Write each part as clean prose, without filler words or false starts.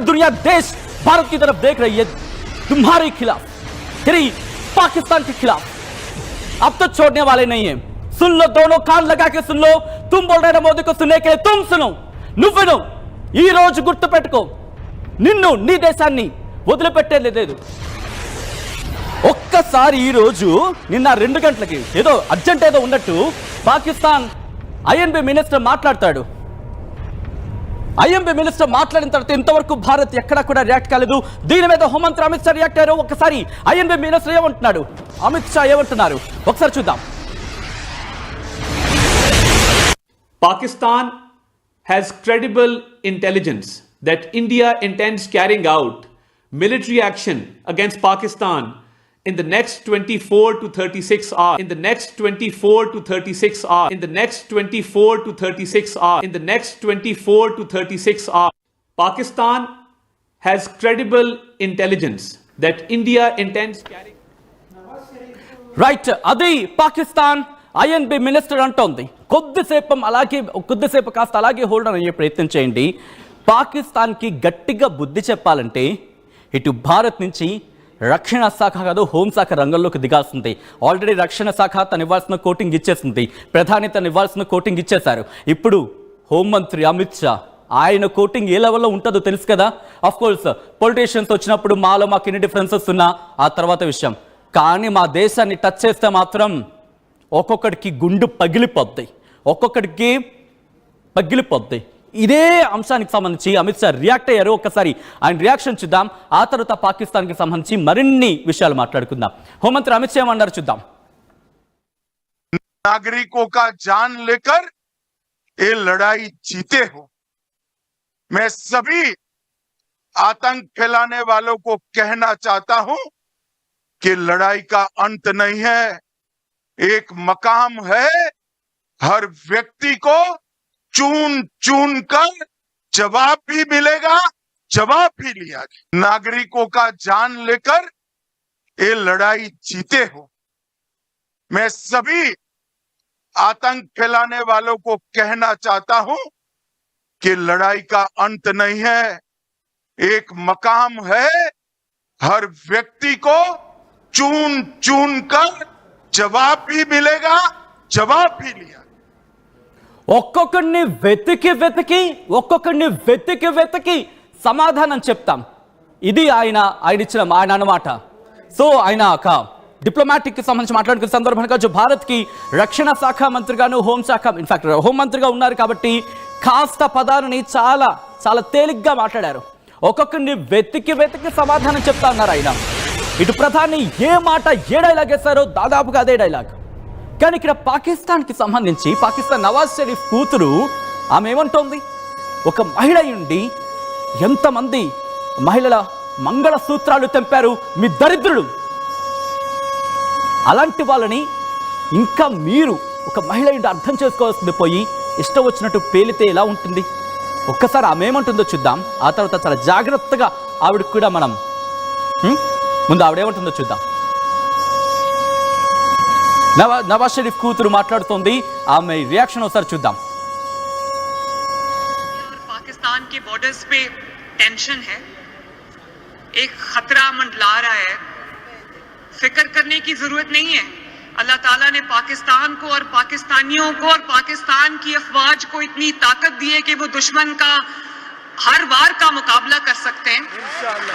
दुनिया देश भारत की तरफ देख रही है तुम्हारे खिलाफ, तेरी पाकिस्तान के खिलाफ। अब तो छोड़ने वाले नहीं है। सुन लो, दोनों कान लगा के सुन लो। तुम बोल रहे ना मोदी को सुनने के लिए, तुम सुनो, నువ్వు విను। ఈ రోజు గుర్తు పెట్టుకో, నిన్ను నీ దేశాన్ని వదిలిపెట్టేది లేదు। ఒక్కసారి ఈ రోజు నిన్న 2 గంటలకి ఏదో అర్జెంట్ ఏదో ఉన్నట్టు పాకిస్తాన్ ఐఎన్బి మినిస్టర్ మాట్లాడతాడు। ఐఎంబీ మినిస్టర్ మాట్లాడిన తర్వాత ఇంతవరకు భారత్ ఎక్కడా కూడా రియాక్ట్ కాలేదు। దీని మీద హోంమంత్రి అమిత్ షా రియాక్ట్ అయ్యారు। ఒకసారి ఐఎంబీ మినిస్టర్ ఏమంటున్నాడు, అమిత్ షా ఏమంటున్నారు ఒకసారి చూద్దాం। Pakistan has credible intelligence that India intends carrying out military action against Pakistan in the next 24 to 36 hours, in the next 24 to 36 hours, in the next 24 to 36 hours, in the next 24 to 36 hours. Pakistan has credible intelligence that India intends carrying. Right, అది Pakistan INB minister అంటోంది। కొద్దిసేపు కాస్త అలాగే hold అని ప్రయత్నం చేయండి। పాకిస్తాన్కి గట్టిగా బుద్ధి చెప్పాలంటే ఇటు భారత్ నుంచి రక్షణ శాఖ కాదు, హోంశాఖ రంగంలోకి దిగాల్సింది। ఆల్రెడీ రక్షణ శాఖ తను ఇవ్వాల్సిన కోటింగ్ ఇచ్చేసింది, ప్రధాని తను ఇవ్వాల్సిన కోటింగ్ ఇచ్చేశారు। ఇప్పుడు హోంమంత్రి అమిత్ షా ఆయన కోటింగ్ ఏ లెవెల్లో ఉంటుందో తెలుసు కదా। ఆఫ్ కోర్స్ పొలిటీషియన్స్ వచ్చినప్పుడు మాకు ఎన్ని డిఫరెన్సెస్ ఉన్నా ఆ తర్వాత విషయం, కానీ మా దేశాన్ని టచ్ చేస్తే మాత్రం ఒక్కొక్కడికి గుండు పగిలిపోద్ది, ఒక్కొక్కడికి పగిలిపోద్ది। ఇదే అంశానికి సంబంధించి అమిత్ షా రియాక్ట్ అయ్యారు। ఒక్కసారి ఆయన రియాక్షన్ చూద్దాం, ఆ తర్వాత పాకిస్తాన్కి సంబంధించి మరిన్ని విషయాలు మాట్లాడుకుందాం। హోంమంత్రి అమిత్ షా ఏమన్నారు చూద్దాం। नागरिकों का जान लेकर ये लड़ाई जीते हो। मैं सभी आतंक फैलाने वालों को कहना चाहता हूं कि लड़ाई का अंत नहीं है, एक मकाम है। हर व्यक्ति को चुन चुन कर जवाब भी मिलेगा, जवाब भी लिया गया। नागरिकों का जान लेकर ये लड़ाई जीते हो। मैं सभी आतंक फैलाने वालों को कहना चाहता हूं कि लड़ाई का अंत नहीं है, एक मकाम है। हर व्यक्ति को चुन चुन कर जवाब भी मिलेगा, जवाब भी लिया। ఒక్కొక్కడిని వెతికి సమాధానం చెప్తాం। ఇది ఆయన ఇచ్చిన ఆయన అన్నమాట। సో ఆయన ఒక డిప్లొమాటిక్ కి సంబంధించి మాట్లాడుకునే సందర్భంగా భారత్ కి రక్షణ శాఖ మంత్రిగాను హోంశాఖ ఇన్ఫాక్ట్ హోంమంత్రిగా ఉన్నారు కాబట్టి కాస్త పదాలని చాలా చాలా తేలిగ్గా మాట్లాడారు। ఒక్కొక్కడిని వెతికి సమాధానం చెప్తా అన్నారు ఆయన। ఇటు ప్రధాని ఏ మాట ఏ డైలాగ్ వేస్తారో దాదాపుగా అదే డైలాగ్। కానీ ఇక్కడ పాకిస్తాన్కి సంబంధించి పాకిస్తాన్ నవాజ్ షరీఫ్ కూతురు ఆమె ఏమంటోంది, ఒక మహిళ ఉండి ఎంతమంది మహిళల మంగళ సూత్రాలు తెంపారు మీ దరిద్రులు, అలాంటి వాళ్ళని ఇంకా మీరు ఒక మహిళ ఉండి అర్థం చేసుకోవాల్సింది పోయి ఇష్టం వచ్చినట్టు పేలితే ఎలా ఉంటుంది? ఒక్కసారి ఆమె ఏమంటుందో చూద్దాం, ఆ తర్వాత చాలా జాగ్రత్తగా ఆవిడకి కూడా మనం ముందు ఆవిడేమంటుందో చూద్దాం। నవాజ్ షరీఫ్ కూతురు మాట్లాడుతోంది, ఆమె రియాక్షన్ ఒకసారి చూద్దాం। पाकिस्तान के बॉर्डर्स पे टेंशन है, एक खतरा मंडला रहा है। फिक्र करने की जरूरत नहीं है। अल्लाह ताला ने पाकिस्तान को और पाकिस्तानियों को और पाकिस्तान की अफवाज को इतनी ताकत दी है कि वो दुश्मन का हर वार का मुकाबला कर सकते हैं।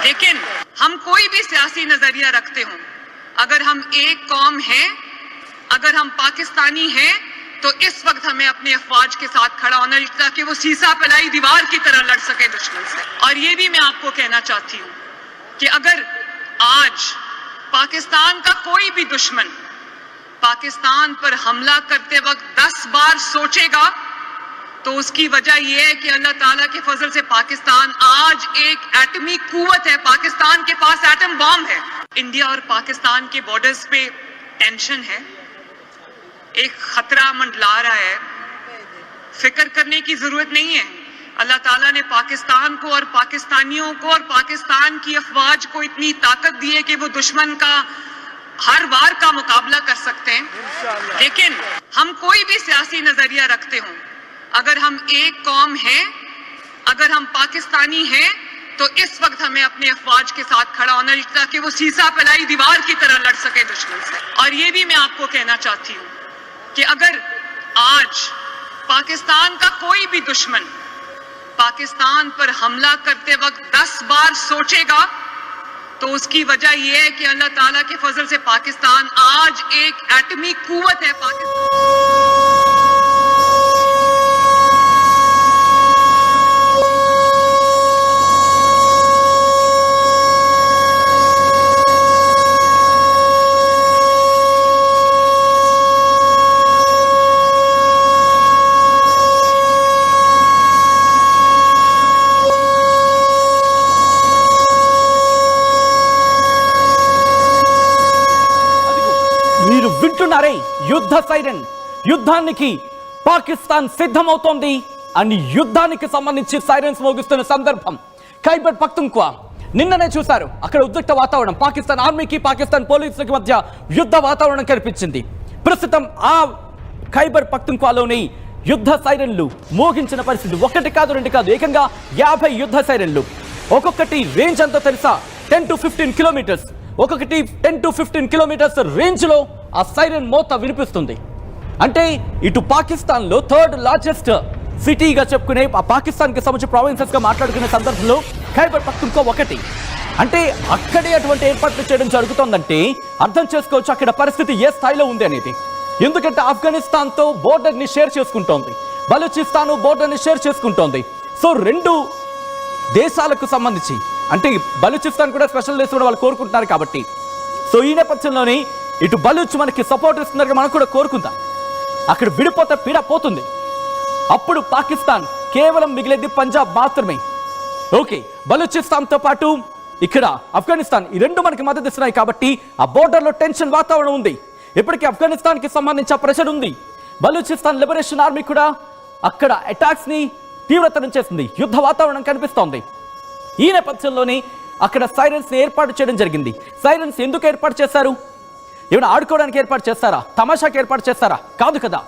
लेकिन हम कोई भी सियासी नजरिया रखते हों, अगर हम एक कौम हैं, अगर हम पाकिस्तानी हैं, तो इस वक्त हमें अपने अफवाज के साथ खड़ा होना चाहिए ताकि वो सीसा फैलाई दीवार की तरह लड़ सके दुश्मन से। और ये भी मैं आपको कहना चाहती हूँ कि अगर आज पाकिस्तान का कोई भी दुश्मन पाकिस्तान पर हमला करते वक्त 10 बार सोचेगा तो उसकी वजह यह है कि अल्लाह ताला के फजल से पाकिस्तान आज एक एटमी कुव्वत है। पाकिस्तान के पास एटम बॉम्ब है। इंडिया और पाकिस्तान के बॉर्डर्स पे टेंशन है, एक खतरा मंडला रहा है। फिक्र करने की जरूरत नहीं है। अल्लाह ताला ने पाकिस्तान को और पाकिस्तानियों को और पाकिस्तान की अफवाज को इतनी ताकत दी है कि वो दुश्मन का हर वार का मुकाबला कर सकते हैं। लेकिन हम कोई भी सियासी नजरिया रखते हों, अगर हम एक कौम हैं, अगर हम पाकिस्तानी हैं, तो इस वक्त हमें अपने अफवाज के साथ खड़ा होना चाहिए ताकि वो सीसा फैलाई दीवार की तरह लड़ सके दुश्मन से। और ये भी मैं आपको कहना चाहती हूँ कि अगर आज पाकिस्तान का कोई भी दुश्मन पाकिस्तान पर हमला करते वक्त 10 बार सोचेगा तो उसकी वजह यह है कि अल्लाह ताला के फजल से पाकिस्तान आज एक एटमी कुव्वत है। पाकिस्तान మీరు వింటున్నారే యుద్ధ సైరన్. యుద్ధానికి పాకిస్తాన్ సిద్ధమవుతోంది అని యుద్ధానికి సంబంధించి సైరన్స్ మోగిస్తున్న సందర్భం ఖైబర్ పఖ్తూన్ఖ్వా. నిన్ననే చూశారు అక్కడ ఉద్రిక్త వాతావరణం, పాకిస్తాన్ ఆర్మీకి పాకిస్తాన్ పోలీసులకి మధ్య యుద్ధ వాతావరణం కనిపించింది. ప్రస్తుతం ఆ ఖైబర్ పఖ్తూన్ఖ్వాలోని యుద్ధ సైరన్లు మోగించిన పరిస్థితి. ఒకటి కాదు రెండు కాదు, ఏకంగా 50 యుద్ధ సైరన్లు. ఒక్కొక్కటి రేంజ్ అంతా తెలుసా 10 to 15 కిలోమీటర్స్. ఒక్కొక్కటి 10 to 15 కిలోమీటర్స్ రేంజ్ లో ఆ సైరన్ మోత వినిపిస్తుంది. అంటే ఇటు పాకిస్తాన్ లో 3rd లార్జెస్ట్ సిటీగా చెప్పుకునే ఆ పాకిస్తాన్ కి సంబంధించిన ప్రావిన్సెస్ గా మాట్లాడుకునే సందర్భంలో ఖైబర్ పఖ్తూన్ఖ్వా ఒకటి. అంటే అక్కడే అటువంటి ఏర్పాట్లు చేయడం జరుగుతోందంటే అర్థం చేసుకోవచ్చు అక్కడ పరిస్థితి ఏ స్థాయిలో ఉంది అనేది. ఎందుకంటే ఆఫ్ఘనిస్తాన్ తో బోర్డర్ ని షేర్ చేసుకుంటోంది, బలూచిస్తాన్ బోర్డర్ ని షేర్ చేసుకుంటోంది. సో రెండు దేశాలకు సంబంధించి అంటే బలూచిస్తాన్ కూడా స్పెషల్ దేశం వాళ్ళు కోరుకుంటున్నారు కాబట్టి సో ఈ నేపథ్యంలోనే ఇటు బలూచ్ మనకి సపోర్ట్ ఇస్తున్నారు, మనం కూడా కోరుకుందాం. అక్కడ విడిపోతే పీడ పోతుంది. అప్పుడు పాకిస్తాన్ కేవలం మిగిలేది పంజాబ్ మాత్రమే. ఓకే, బలూచిస్తాన్తో పాటు ఇక్కడ ఆఫ్ఘనిస్తాన్ ఈ రెండు మనకి మద్దతు ఇస్తున్నాయి కాబట్టి ఆ బోర్డర్లో టెన్షన్ వాతావరణం ఉంది. ఇప్పటికీ ఆఫ్ఘనిస్తాన్కి సంబంధించిన ప్రెషర్ ఉంది. బలూచిస్తాన్ లిబరేషన్ ఆర్మీ కూడా అక్కడ అటాక్స్ ని తీవ్రతరం చేస్తుంది. యుద్ధ వాతావరణం కనిపిస్తోంది. ఈ నేపథ్యంలోనే అక్కడ సైరన్స్ ఏర్పాటు చేయడం జరిగింది. సైరన్స్ ఎందుకు ఏర్పాటు చేశారు? ఏమైనా ఆడుకోవడానికి ఏర్పాటు చేస్తారా? తమాషాకి ఏర్పాటు చేస్తారా? కాదు కదా,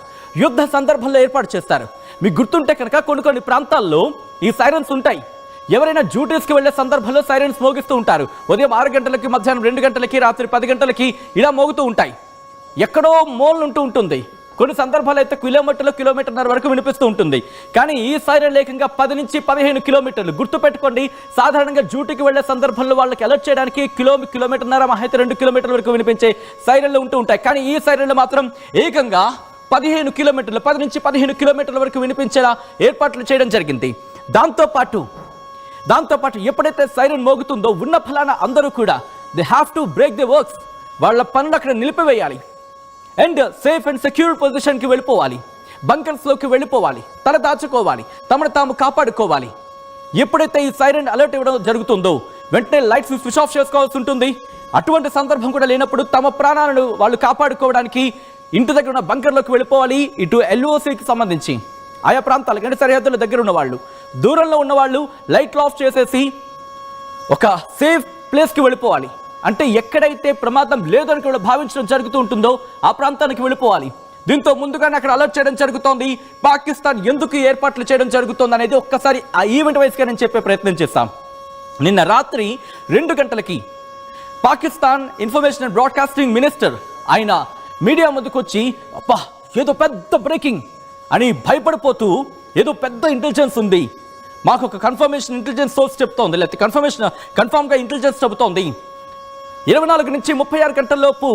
యుద్ధ సందర్భంలో ఏర్పాటు చేస్తారు. మీకు గుర్తుంటే కనుక కొన్ని ప్రాంతాల్లో ఈ సైరన్స్ ఉంటాయి. ఎవరైనా డ్యూటీస్కి వెళ్లే సందర్భంలో సైరన్స్ మోగిస్తూ ఉంటారు. ఉదయం 6 గంటలకి, మధ్యాహ్నం 2 గంటలకి, రాత్రి 10 గంటలకి ఇలా మోగుతూ ఉంటాయి. ఎక్కడో మోల్ ఉంటూ ఉంటుంది. కొన్ని సందర్భాలు అయితే కిలోమీటర్న్నర వరకు వినిపిస్తూ ఉంటుంది. కానీ ఈ సైరన్ లేఖంగా 10 నుంచి 15 కిలోమీటర్లు. గుర్తుపెట్టుకోండి, సాధారణంగా డ్యూటీకి వెళ్లే సందర్భంలో వాళ్ళకి అలర్ట్ చేయడానికి కిలోమీటర్న్నర అయితే 2 కిలోమీటర్ల వరకు వినిపించే సైరన్లు ఉంటూ ఉంటాయి. కానీ ఈ సైరన్లు మాత్రం ఏకంగా 15 కిలోమీటర్లు, 10 నుంచి 15 కిలోమీటర్ల వరకు వినిపించేలా ఏర్పాట్లు చేయడం జరిగింది. దాంతోపాటు ఎప్పుడైతే సైరన్ మోగుతుందో ఉన్న ఫలానా అందరూ కూడా they have to break the works. వాళ్ళ పనులు అక్కడ నిలిపివేయాలి అండ్ సేఫ్ అండ్ సెక్యూర్ పొజిషన్కి వెళ్ళిపోవాలి. బంకర్స్లోకి వెళ్ళిపోవాలి, తల దాచుకోవాలి, తమను తాము కాపాడుకోవాలి. ఎప్పుడైతే ఈ సైరన్ అలర్ట్ ఇవ్వడం జరుగుతుందో వెంటనే లైట్స్ స్విచ్ ఆఫ్ చేసుకోవాల్సి ఉంటుంది. అటువంటి సందర్భం కూడా లేనప్పుడు తమ ప్రాణాలను వాళ్ళు కాపాడుకోవడానికి ఇంటి దగ్గర ఉన్న బంకర్లోకి వెళ్ళిపోవాలి. ఇటు LOCకి సంబంధించి ఆయా ప్రాంతాలకు అంటే సరిహద్దుల దగ్గర ఉన్న వాళ్ళు, దూరంలో ఉన్న వాళ్ళు లైట్లు ఆఫ్ చేసేసి ఒక సేఫ్ ప్లేస్కి వెళ్ళిపోవాలి. అంటే ఎక్కడైతే ప్రమాదం లేదని కూడా భావించడం జరుగుతూ ఉంటుందో ఆ ప్రాంతానికి వెళ్ళిపోవాలి. దీంతో ముందుగానే అక్కడ అలర్ట్ చేయడం జరుగుతోంది. పాకిస్తాన్ ఎందుకు ఏర్పాట్లు చేయడం జరుగుతోంది అనేది ఒక్కసారి ఆ ఈవెంట్ వైస్గా నేను చెప్పే ప్రయత్నం చేస్తాం. నిన్న రాత్రి 2 గంటలకి Pakistan information and broadcasting minister ఆయన మీడియా ముందుకు వచ్చి అబ్బా ఏదో పెద్ద బ్రేకింగ్ అని భయపడిపోతూ ఏదో పెద్ద ఇంటెలిజెన్స్ ఉంది, మాకు ఒక కన్ఫర్మేషన్ ఇంటెలిజెన్స్ సోర్స్ చెప్తోంది, లేకపోతే కన్ఫర్మ్గా ఇంటెలిజెన్స్ చెబుతోంది 24 నుంచి 36 గంటల లోపు